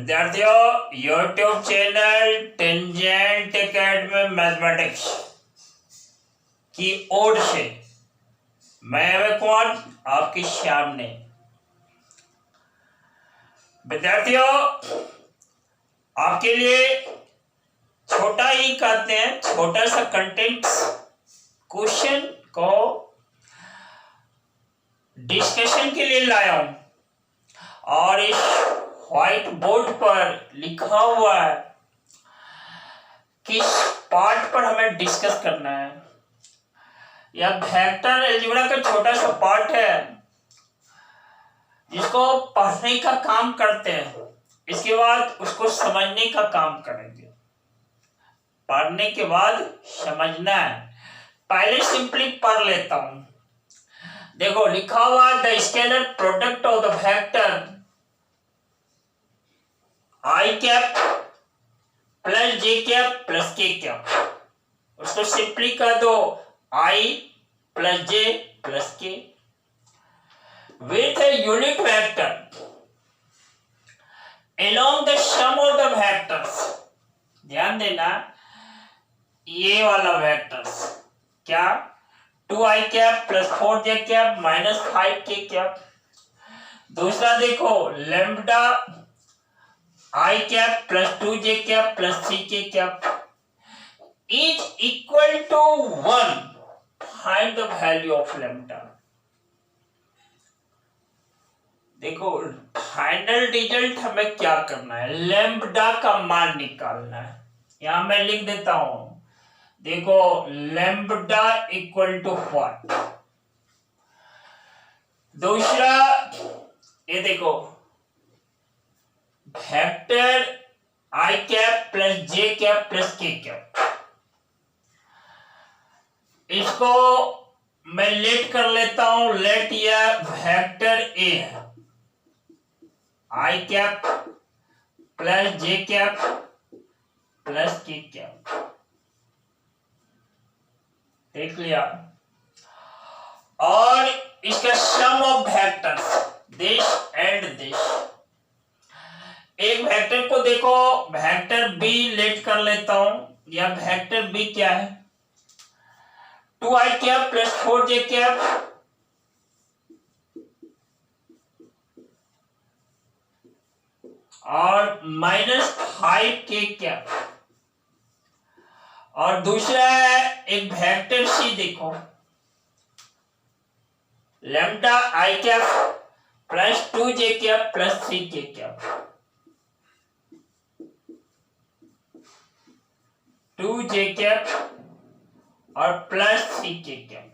विद्यार्थियों, YouTube channel tangent academy mathematics की ओर से मैं अभय कुमार आपके सामने। विद्यार्थियों, आपके लिए छोटा ही कहते हैं, छोटा सा कंटेंट क्वेश्चन को डिस्कशन के लिए लाया हूं और इस व्हाइट बोर्ड पर लिखा हुआ है किस पार्ट पर हमें डिस्कस करना है। यह वेक्टर अलजेब्रा का छोटा सा पार्ट है जिसको पढ़ने का काम करते हैं, इसके बाद उसको समझने का काम करेंगे। पढ़ने के बाद समझना है। पहले सिंपली पढ़ लेता हूं। देखो लिखा हुआ the scalar product of the vector I cap plus J cap plus K cap, उसको सिंपली कर दो आई प्लस जे प्लस के with a unit vector along the sum of the vectors। ध्यान देना, ये वाला वेक्टर्स क्या 2i cap plus 4j cap minus 5k cap. दूसरा देखो lambda i cap plus 2j cap plus 3k cap is equal to 1। Find the value of lambda. देखो final result हमें क्या करना है, लैम्ब्डा का मान निकालना है। यहां मैं लिख देता हूं, देखो लैम्ब्डा इक्वल टू व्हाट। दूसरा ये देखो वेक्टर आई cap plus J cap plus K cap, इसको मैं लेट कर लेता हूं। लेट या वेक्टर ए है I cap plus J cap plus K cap, देख लिया। और इसका sum of vectors this and this. एक वेक्टर को देखो वेक्टर बी लेट कर लेता हूं। या वेक्टर बी क्या है 2i cap plus 4j cap और माइनस 5k कैप। और दूसरा है एक वेक्टर सी, देखो lambda I cap plus 2j cap plus 3k cap, 2j cap और प्लस 3k कैप,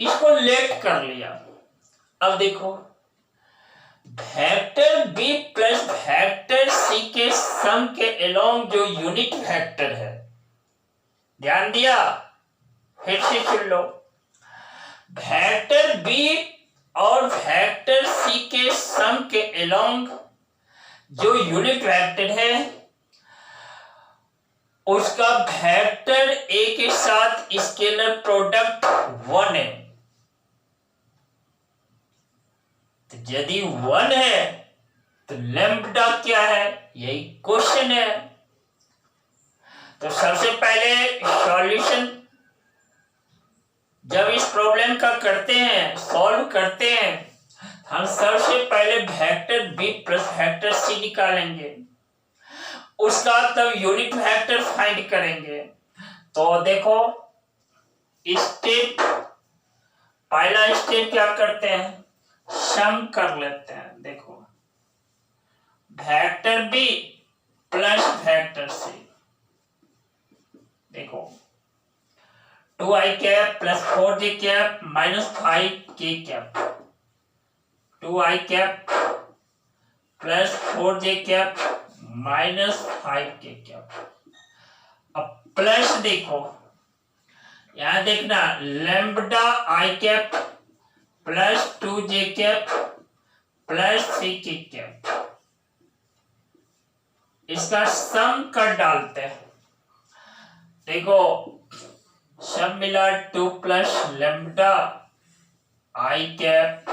इसको लेट कर लिया। अब देखो vector B plus vector C के सम के अलोंग जो यूनिट वेक्टर है, ध्यान दिया, फिर से सुन लो। वेक्टर बी और वेक्टर सी के सम के अलोंग जो यूनिट वेक्टर है उसका वेक्टर ए के साथ स्केलर प्रोडक्ट 1 है। तो यदि 1 है तो लैम्ब्डा क्या है, यही क्वेश्चन है। तो सबसे पहले सॉल्यूशन जब इस प्रॉब्लम का करते हैं, सॉल्व करते हैं, हम सबसे पहले vector B plus vector C निकालेंगे, उसका तब यूनिट वेक्टर फाइंड करेंगे। तो देखो स्टेप, पहला स्टेप क्या करते हैं, सम कर लेते हैं। देखो vector B plus vector C, देखो 2i cap plus 4j cap minus 5k cap, 2i cap plus 4j cap minus 5k cap. अब प्लस देखो, यहां देखना lambda I cap plus 2j cap plus 3k cap, इसका sum कर डालते हैं। देखो सब मिला 2 plus lambda I cap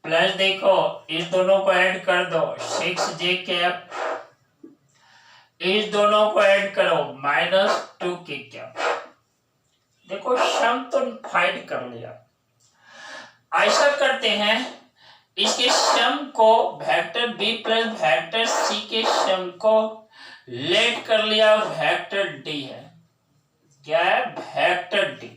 plus देखो इस दोनों को ऐड कर दो 6j कैप, इस दोनों को ऐड करो -2k कैप। देखो सम तो फाइंड कर लिया। ऐसा करते हैं इसके सम को vector b plus vector c के सम को लेट कर लिया, वेक्टर d है। क्या है? Vector d।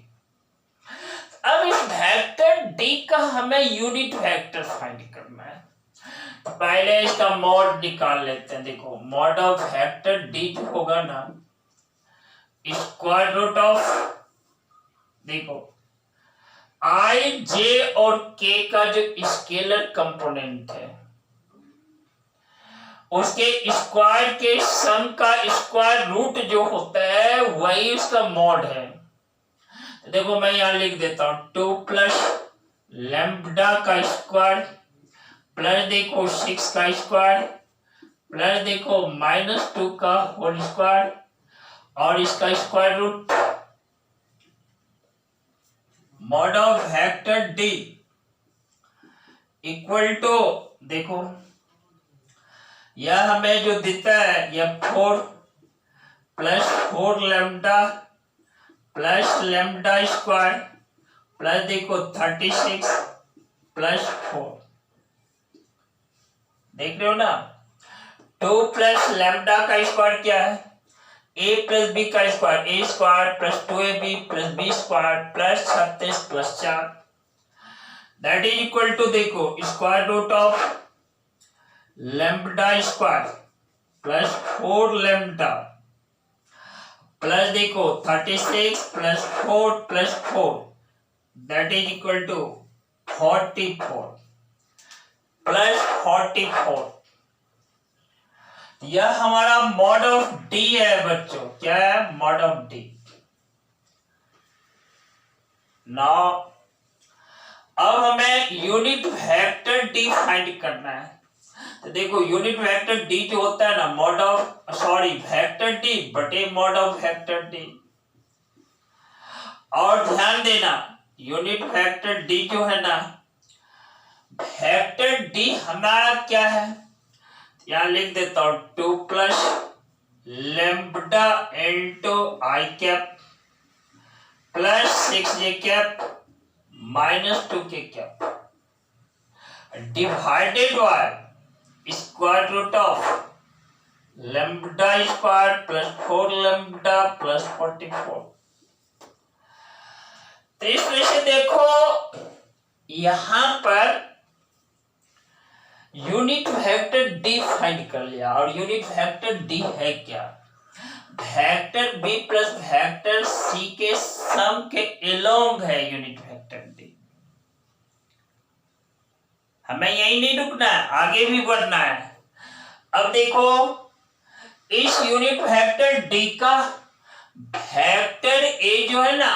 अब इस वेक्टर d का हमें यूनिट वेक्टर फाइंड करना है। पहले इसका मॉड निकाल लेते हैं। देखो मॉड ऑफ वेक्टर d जो होगा ना, स्क्वायर रूट ऑफ, देखो i j और k का जो स्केलर कंपोनेंट है उसके स्क्वायर के सम का स्क्वायर रूट जो होता है वही उसका मॉड है। तो देखो मैं यहां लिख देता हूं 2 प्लस लैम्ब्डा का स्क्वायर प्लस देखो 6 का स्क्वायर प्लस देखो -2 का होल स्क्वायर और इसका square root. Mod of vector d equal to, देखो यह हमें जो देता है यह 4 plus 4 lambda plus lambda square plus देखो 36 प्लस 4। देख रहे हो ना, 2 प्लस लैम्ब्डा का स्क्वायर क्या है? a प्लस बी का square, a square plus 2ab plus B square plus 36 plus 4 that is equal to, देखो square root of lambda square plus 4 lambda plus देखो 36 plus 4 plus 4 that is equal to 44 plus 44। यह हमारा mod of d है बच्चों। क्या है? Mod of d। Now अब हमें यूनिट वेक्टर d फाइंड करना है। तो देखो यूनिट वेक्टर d जो होता है ना, मॉड ऑफ वेक्टर d बटे मॉड ऑफ वेक्टर d। और ध्यान देना यूनिट वेक्टर d जो है ना, वेक्टर d हमारा क्या है, यहां लिख देता हूं 2 plus lambda into I cap plus 6j cap -2k cap divided by square root of lambda square plus 4 lambda plus 44। तो इस तरह से देखो यहां per unit vector d find कर लिया। और यूनिट वेक्टर d है क्या? Vector b plus vector c के सम के एलोंग है यूनिट वेक्टर d। हमें यही नहीं रुकना है, आगे भी बढ़ना है। अब देखो इस यूनिट वेक्टर d का वेक्टर a जो है ना,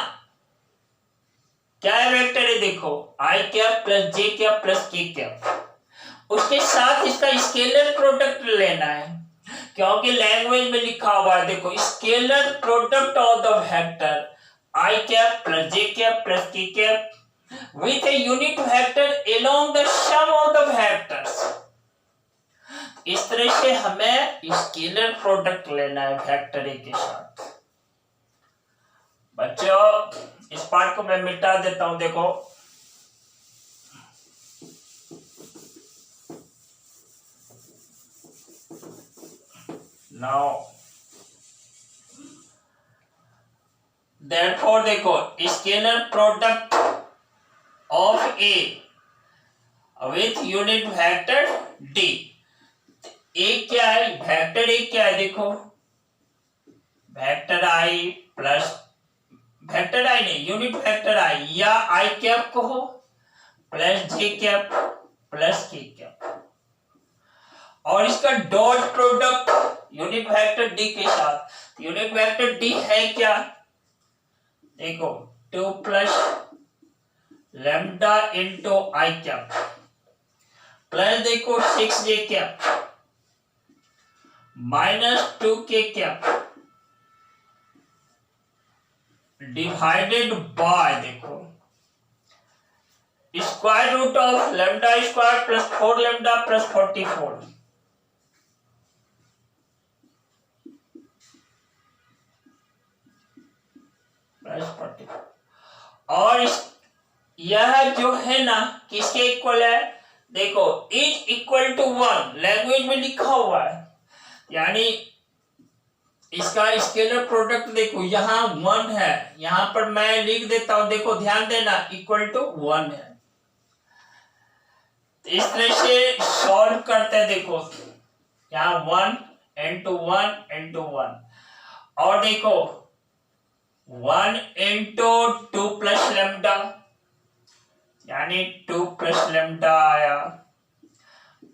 क्या है वेक्टर है? देखो i cap plus j cap plus k cap, उसके साथ इसका स्केलर प्रोडक्ट लेना है, क्योंकि लैंग्वेज में लिखा हुआ है, देखो scalar product of the vector i cap plus j cap plus k cap with a unit vector along the sum of the vectors। इस तरह से हमें स्केलर प्रोडक्ट लेना है वेक्टर a के साथ। बच्चों इस पार्ट को मैं मिटा देता हूं। देखो नाउ therefore देखो scalar product of a with unit vector d। a क्या है? वेक्टर a क्या है? देखो vector i plus vector i नहीं, यूनिट वेक्टर i या i कैप को हो plus j cap plus k cap, और इसका dot product unit vector d के साथ। यूनिट वेक्टर d है क्या? देखो 2 plus lambda into I cap plus देखो 6j cap -2k cap divided by देखो square root of lambda square plus 4 lambda plus 44 plus 44 और यह जो है ना किसके इक्वल है? देखो इज इक्वल टू 1 लैंग्वेज में लिखा हुआ है, यानी इसका स्केलर प्रोडक्ट देखो यहाँ 1 है, यहां पर मैं लिख देता हूं, देखो ध्यान देना इक्वल टू 1 है। इस तरह से सॉल्व करते हैं, देखो यहाँ 1 into 1 into 1 और देखो 1 into 2 प्लस लैम्डा यानी 2 प्लस लैम्डा आया,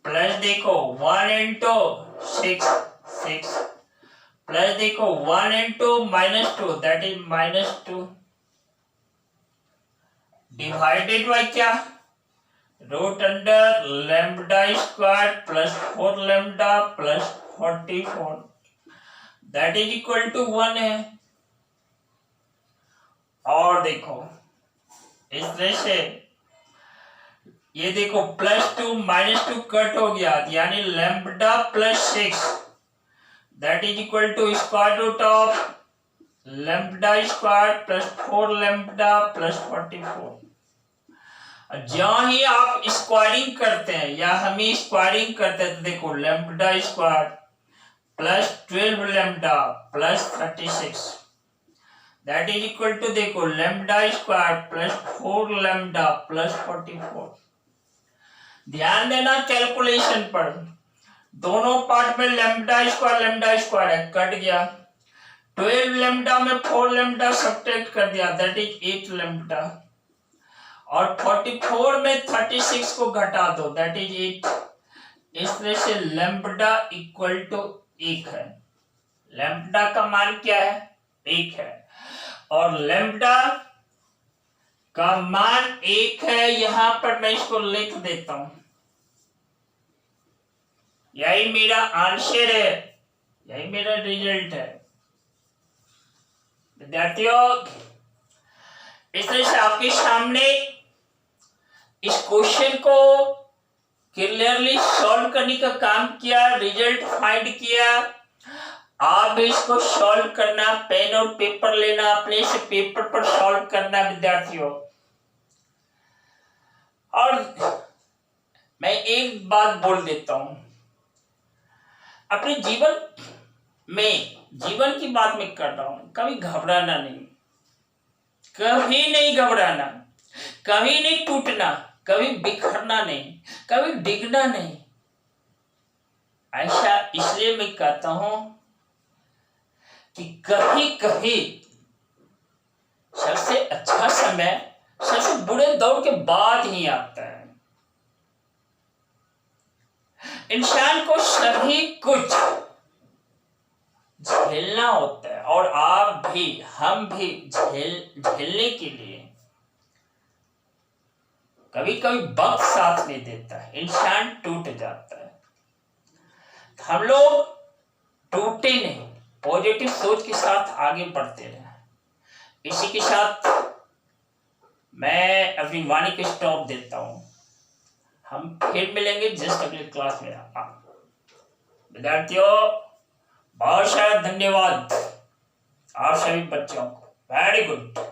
प्लस देखो 1 into 6 प्लस देखो 1 into -2 that is -2 divided by क्या? Root under lambda square plus 4 lambda plus 44 that is equal to 1 है। और देखो इस तरह से ये देखो +2 -2 कट हो गया, यानी lambda plus 6 that is equal to square root of lambda square plus 4 lambda plus 44। जहां ही आप स्क्वायरिंग करते हैं या हम ही स्क्वायरिंग करते हैं तो देखो lambda square plus 12 lambda plus 36 that is equal to देखो lambda square plus 4 lambda plus 44। ध्यान देना कैलकुलेशन पर, दोनों पार्ट में लैम्डा स्क्वायर है, कट गया। 12 लैम्डा में 4 लैम्डा सब्ट्रैक्ट कर दिया दैट इज 8 लैम्डा और 44 में 36 को घटा दो दैट इज 8। इस तरह से लैम्डा इक्वल टू 1 है। लैम्डा का मान क्या है? 1 है और लैम्डा का मान 1 है। यहां पर मैं इसको लिख देता हूं, यही मेरा आंसर है, यही मेरा रिजल्ट है। विद्यार्थियों इस तरह से आपके सामने इस क्वेश्चन को क्लियरली सॉल्व करने का काम किया, रिजल्ट फाइंड किया। आप भी इसको सॉल्व करना, पेन और पेपर लेना, अपने से पेपर पर सॉल्व करना विद्यार्थियों। और मैं एक बात बोल देता हूं, अपने जीवन की बात मैं कर रहा हूं, कभी घबराना नहीं, कभी नहीं घबराना, कभी नहीं टूटना, कभी बिखरना नहीं, कभी डिगना नहीं। ऐसा इसलिए मैं कहता हूं कि कभी कभी सबसे अच्छा समय सबसे बुरे दौर के बाद ही आता है। इंसान को सभी कुछ झेलना होता है और आप भी, हम भी झेलने के लिए कभी कभी वक्त साथ नहीं देता है, इंसान टूट जाता है। हम लोग टूटे नहीं, पॉजिटिव सोच के साथ आगे बढ़ते रहे। इसी के साथ मैं अपनी वाणी को स्टॉप देता हूं। हम फिर मिलेंगे जस्ट अगले क्लास में। विद्यार्थियों बहुत सारा धन्यवाद आप सभी बच्चों को, वेरी गुड।